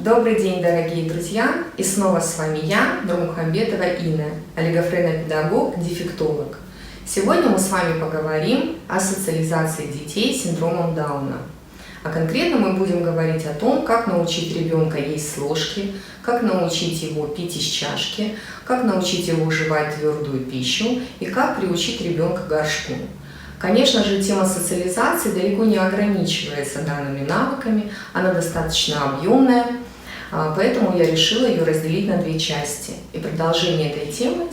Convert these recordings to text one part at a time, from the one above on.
Добрый день, дорогие друзья! И снова с вами я, Нурмухамбетова Инна, олигофренопедагог, дефектолог. Сегодня мы с вами поговорим о социализации детей с синдромом Дауна. А конкретно мы будем говорить о том, как научить ребенка есть с ложки, как научить его пить из чашки, как научить его жевать твердую пищу и как приучить ребенка к горшку. Конечно же, тема социализации далеко не ограничивается данными навыками, она достаточно объемная, поэтому я решила ее разделить на две части. И продолжение этой темы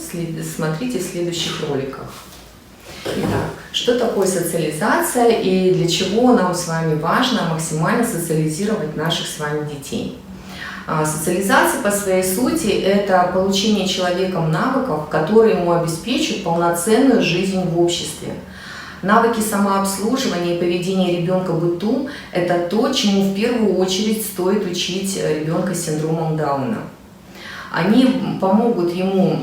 смотрите в следующих роликах. Итак, что такое социализация и для чего нам с вами важно максимально социализировать наших с вами детей? Социализация по своей сути – это получение человеком навыков, которые ему обеспечат полноценную жизнь в обществе. Навыки самообслуживания и поведения ребенка в быту – это то, чему в первую очередь стоит учить ребенка с синдромом Дауна. Они помогут ему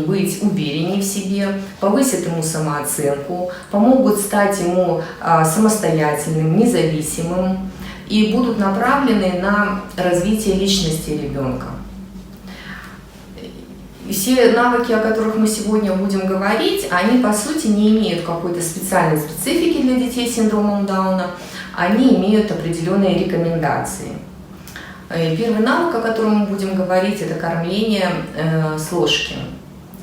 быть увереннее в себе, повысят ему самооценку, помогут стать ему самостоятельным, независимым и будут направлены на развитие личности ребенка. Все навыки, о которых мы сегодня будем говорить, они по сути не имеют какой-то специальной специфики для детей с синдромом Дауна, они имеют определенные рекомендации. Первый навык, о котором мы будем говорить, это кормление с ложки.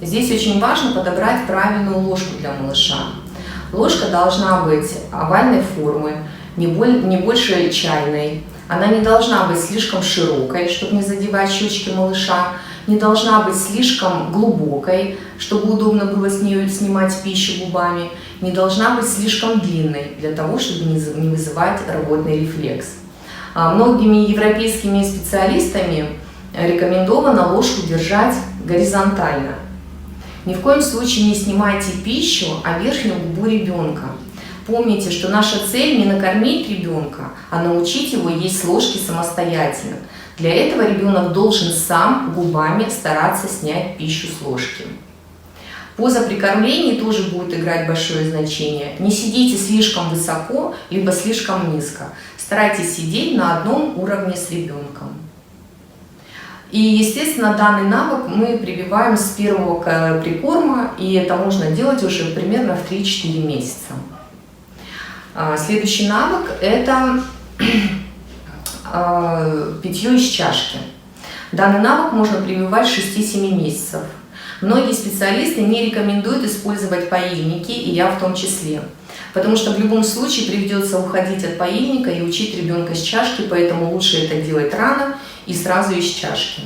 Здесь очень важно подобрать правильную ложку для малыша. Ложка должна быть овальной формы, не больше чайной. Она не должна быть слишком широкой, чтобы не задевать щечки малыша. Не должна быть слишком глубокой, чтобы удобно было с нее снимать пищу губами. Не должна быть слишком длинной, для того, чтобы не вызывать рвотный рефлекс. Многими европейскими специалистами рекомендовано ложку держать горизонтально. Ни в коем случае не снимайте пищу, а верхнюю губу ребенка. Помните, что наша цель не накормить ребенка, а научить его есть с ложки самостоятельно. Для этого ребенок должен сам губами стараться снять пищу с ложки. Поза при кормлении тоже будет играть большое значение. Не сидите слишком высоко, либо слишком низко. Старайтесь сидеть на одном уровне с ребенком. И, естественно, данный навык мы прививаем с первого прикорма, и это можно делать уже примерно в 3-4 месяца. Следующий навык – это питье из чашки. Данный навык можно прививать с 6-7 месяцев. Многие специалисты не рекомендуют использовать поильники, и я в том числе. Потому что в любом случае придется уходить от поильника и учить ребенка с чашки, поэтому лучше это делать рано и сразу из чашки.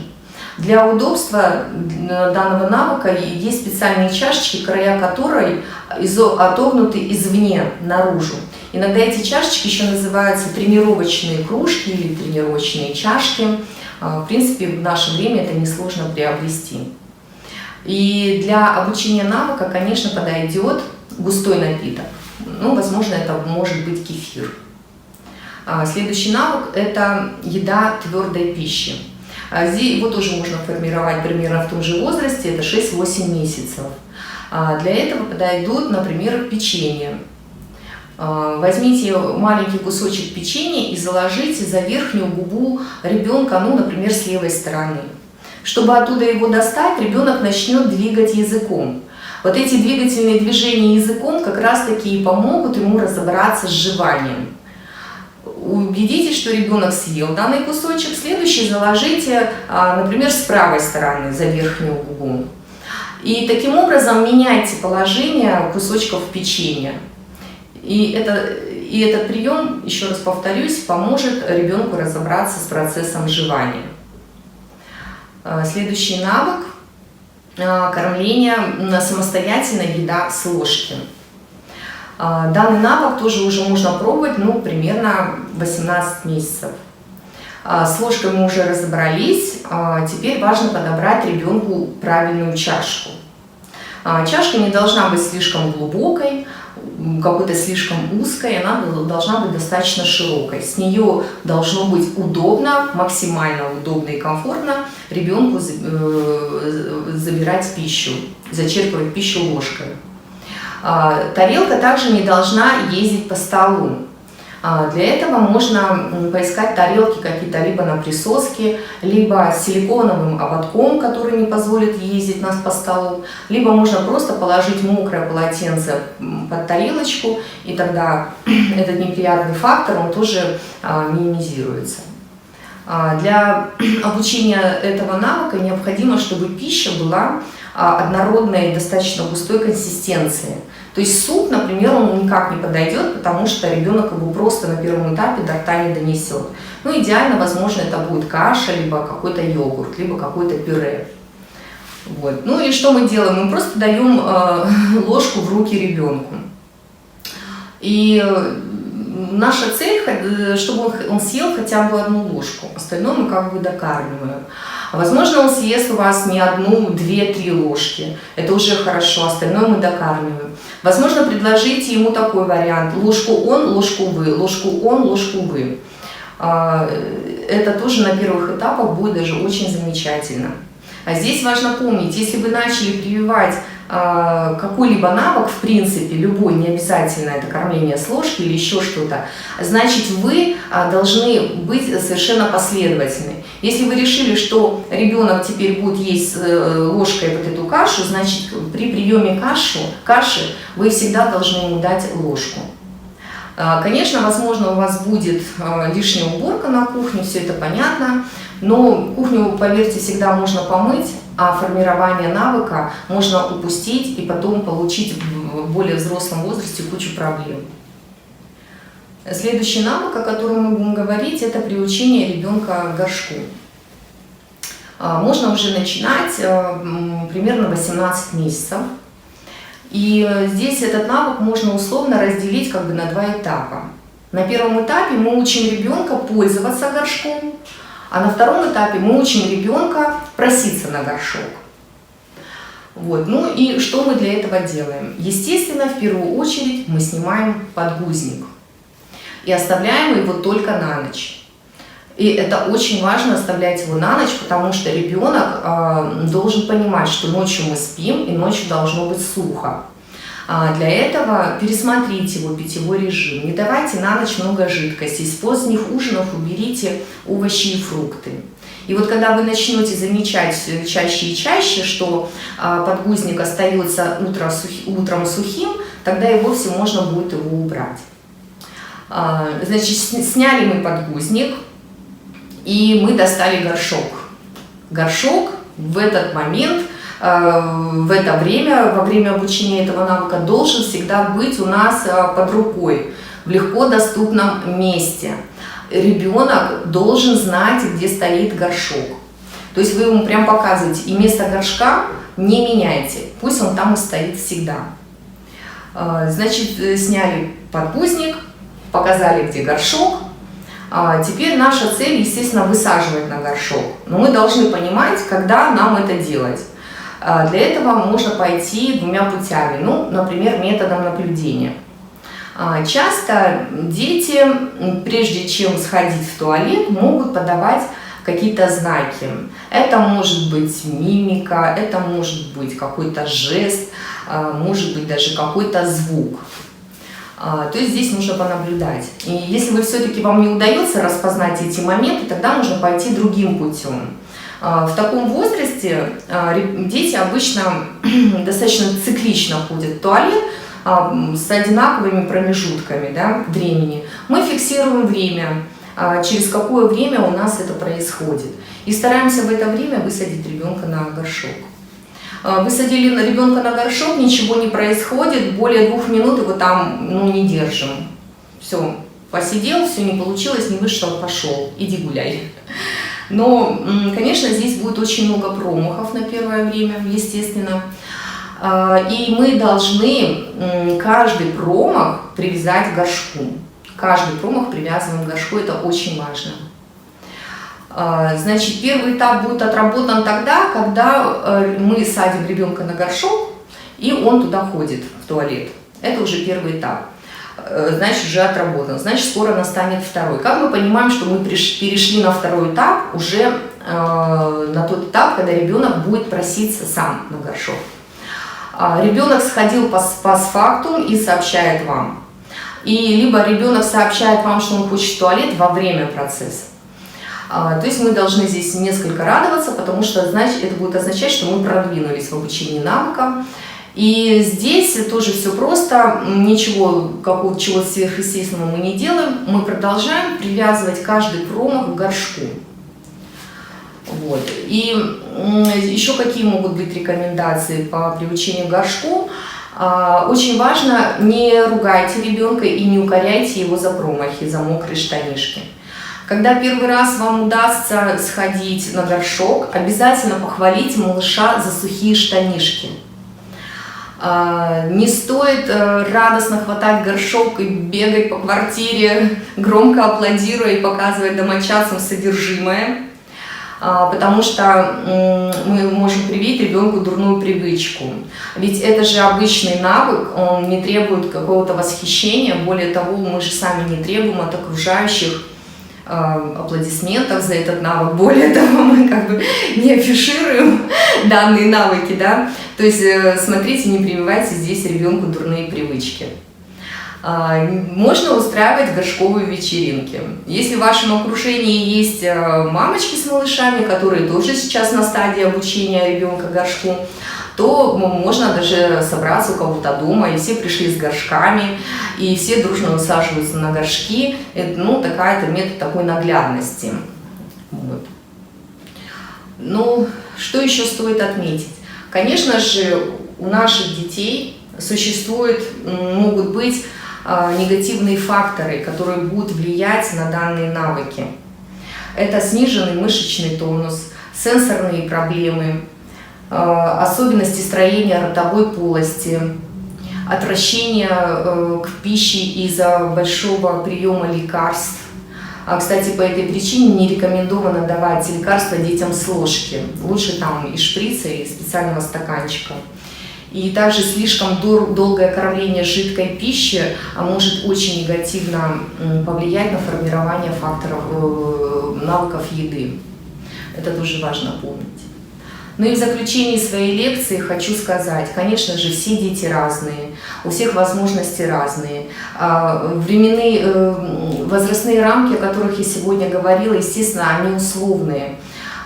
Для удобства данного навыка есть специальные чашечки, края которой отогнуты извне наружу. Иногда эти чашечки еще называются тренировочные кружки или тренировочные чашки. В принципе, в наше время это несложно приобрести. И для обучения навыка, конечно, подойдет густой напиток. Ну, возможно, это может быть кефир. Следующий навык – это еда твердой пищи. Здесь его тоже можно формировать примерно в том же возрасте, это 6-8 месяцев. Для этого подойдут, например, печенье. Возьмите маленький кусочек печенья и заложите за верхнюю губу ребенка, ну, например, с левой стороны. Чтобы оттуда его достать, ребенок начнет двигать языком. Вот эти двигательные движения языком как раз-таки и помогут ему разобраться с жеванием. Убедитесь, что ребенок съел данный кусочек, следующий заложите, например, с правой стороны за верхнюю губу. И таким образом меняйте положение кусочков печенья. И этот прием, еще раз повторюсь, поможет ребенку разобраться с процессом жевания. Следующий навык – кормление самостоятельная еда с ложки. Данный навык тоже уже можно пробовать, ну, примерно 18 месяцев. С ложкой мы уже разобрались, теперь важно подобрать ребенку правильную чашку. Чашка не должна быть слишком глубокой, какой-то слишком узкой, она должна быть достаточно широкой. С нее должно быть удобно, максимально удобно и комфортно ребенку забирать пищу, зачерпывать пищу ложкой. Тарелка также не должна ездить по столу. Для этого можно поискать тарелки какие-то либо на присоске, либо с силиконовым ободком, который не позволит ездить нас по столу, либо можно просто положить мокрое полотенце под тарелочку, и тогда этот неприятный фактор, он тоже минимизируется. Для обучения этого навыка необходимо, чтобы пища была однородной и достаточно густой консистенции. То есть суп, например, он никак не подойдет, потому что ребенок его просто на первом этапе до рта не донесет. Ну, идеально, возможно, это будет каша, либо какой-то йогурт, либо какое-то пюре. Вот. Ну и что мы делаем? Мы просто даем ложку в руки ребенку. И наша цель, чтобы он съел хотя бы одну ложку, остальное мы как бы докармливаем. Возможно, он съест у вас не одну, две, три ложки. Это уже хорошо, остальное мы докармливаем. Возможно, предложите ему такой вариант. Ложку он, ложку вы, ложку он, ложку вы. Это тоже на первых этапах будет даже очень замечательно. А здесь важно помнить, если вы начали прививать какой-либо навык, в принципе, любой, не обязательно это кормление с ложки или еще что-то, значит, вы должны быть совершенно последовательны. Если вы решили, что ребенок теперь будет есть ложкой вот эту кашу, значит, при приеме каши вы всегда должны ему дать ложку. Конечно, возможно, у вас будет лишняя уборка на кухне, все это понятно, но кухню, поверьте, всегда можно помыть, а формирование навыка можно упустить и потом получить в более взрослом возрасте кучу проблем. Следующий навык, о котором мы будем говорить, это приучение ребенка к горшку. Можно уже начинать примерно 18 месяцев. И здесь этот навык можно условно разделить как бы на два этапа. На первом этапе мы учим ребенка пользоваться горшком, а на втором этапе мы учим ребенка проситься на горшок. Вот. Ну и что мы для этого делаем? Естественно, в первую очередь мы снимаем подгузник и оставляем его только на ночь. И это очень важно оставлять его на ночь, потому что ребенок должен понимать, что ночью мы спим и ночью должно быть сухо. Для этого пересмотрите его питьевой режим, не давайте на ночь много жидкости, из поздних ужинов уберите овощи и фрукты. И вот когда вы начнете замечать чаще и чаще, что подгузник остается утром сухим, тогда и вовсе можно будет его убрать. Значит, сняли мы подгузник, и мы достали горшок. Горшок в этот момент, в это время, во время обучения этого навыка, должен всегда быть у нас под рукой, в легко доступном месте. Ребенок должен знать, где стоит горшок. То есть вы ему прям показываете, и место горшка не меняйте, пусть он там и стоит всегда. Значит, сняли подгузник, показали, где горшок. Теперь наша цель, естественно, высаживать на горшок. Но мы должны понимать, когда нам это делать. Для этого можно пойти двумя путями, ну, например, методом наблюдения. Часто дети, прежде чем сходить в туалет, могут подавать какие-то знаки. Это может быть мимика, это может быть какой-то жест, может быть даже какой-то звук. То есть здесь нужно понаблюдать. И если все-таки вам не удается распознать эти моменты, тогда нужно пойти другим путем. В таком возрасте дети обычно достаточно циклично ходят в туалет с одинаковыми промежутками, да, времени. Мы фиксируем время, через какое время у нас это происходит. И стараемся в это время высадить ребенка на горшок. Высадили ребенка на горшок, ничего не происходит, более 2 минут его там не держим. Все, посидел, все не получилось, не вышел, пошел, иди гуляй. Но, конечно, здесь будет очень много промахов на первое время, естественно. И мы должны каждый промах привязать к горшку. Каждый промах привязываем к горшку, это очень важно. Значит, первый этап будет отработан тогда, когда мы садим ребенка на горшок, и он туда ходит, в туалет. Это уже первый этап. Значит, уже отработан. Значит, скоро настанет второй. Как мы понимаем, что мы перешли на второй этап, уже на тот этап, когда ребенок будет проситься сам на горшок. Ребенок сходил постфактум и сообщает вам. и либо ребенок сообщает вам, что он хочет в туалет во время процесса. То есть мы должны здесь несколько радоваться, потому что это будет означать, что мы продвинулись в обучении навыкам. И здесь тоже все просто, ничего чего-то сверхъестественного мы не делаем, мы продолжаем привязывать каждый промах к горшку. Вот. И еще какие могут быть рекомендации по приучению к горшку? Очень важно, не ругайте ребенка и не укоряйте его за промахи, за мокрые штанишки. Когда первый раз вам удастся сходить на горшок, обязательно похвалите малыша за сухие штанишки. Не стоит радостно хватать горшок и бегать по квартире, громко аплодируя и показывать домочадцам содержимое, потому что мы можем привить ребенку дурную привычку. Ведь это же обычный навык, он не требует какого-то восхищения, более того, мы же сами не требуем от окружающих аплодисментов за этот навык. Более того, мы как бы не афишируем данные навыки, да. То есть, смотрите, не прививайте здесь ребенку дурные привычки. Можно устраивать горшковые вечеринки. Если в вашем окружении есть мамочки с малышами, которые тоже сейчас на стадии обучения ребенка горшку, то можно даже собраться у кого-то дома, и все пришли с горшками, и все дружно усаживаются на горшки. Это, это метод такой наглядности. Вот. Ну, что еще стоит отметить? Конечно же, у наших детей могут быть негативные факторы, которые будут влиять на данные навыки. Это сниженный мышечный тонус, сенсорные проблемы, особенности строения ротовой полости, отвращение к пище из-за большого приема лекарств. Кстати, по этой причине не рекомендовано давать лекарства детям с ложки. Лучше там из шприца или специального стаканчика. И также слишком долгое кормление жидкой пищи может очень негативно повлиять на формирование навыков еды. Это тоже важно помнить. Ну и в заключении своей лекции хочу сказать, конечно же, все дети разные, у всех возможности разные. Возрастные рамки, о которых я сегодня говорила, естественно, они условные.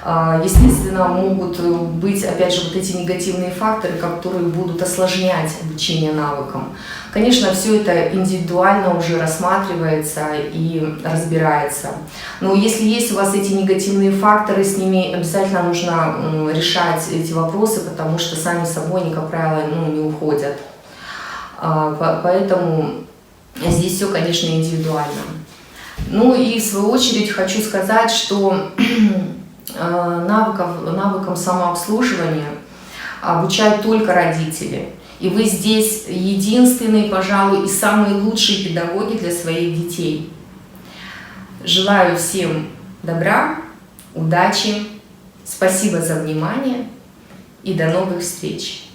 Естественно, могут быть, опять же, вот эти негативные факторы, которые будут осложнять обучение навыкам. Конечно, все это индивидуально уже рассматривается и разбирается. Но если есть у вас эти негативные факторы, с ними обязательно нужно решать эти вопросы, потому что сами собой они, как правило, не уходят. Поэтому здесь все, конечно, индивидуально. Ну и в свою очередь хочу сказать, что навыкам самообслуживания обучают только родители. И вы здесь единственные, пожалуй, и самые лучшие педагоги для своих детей. Желаю всем добра, удачи, спасибо за внимание и до новых встреч!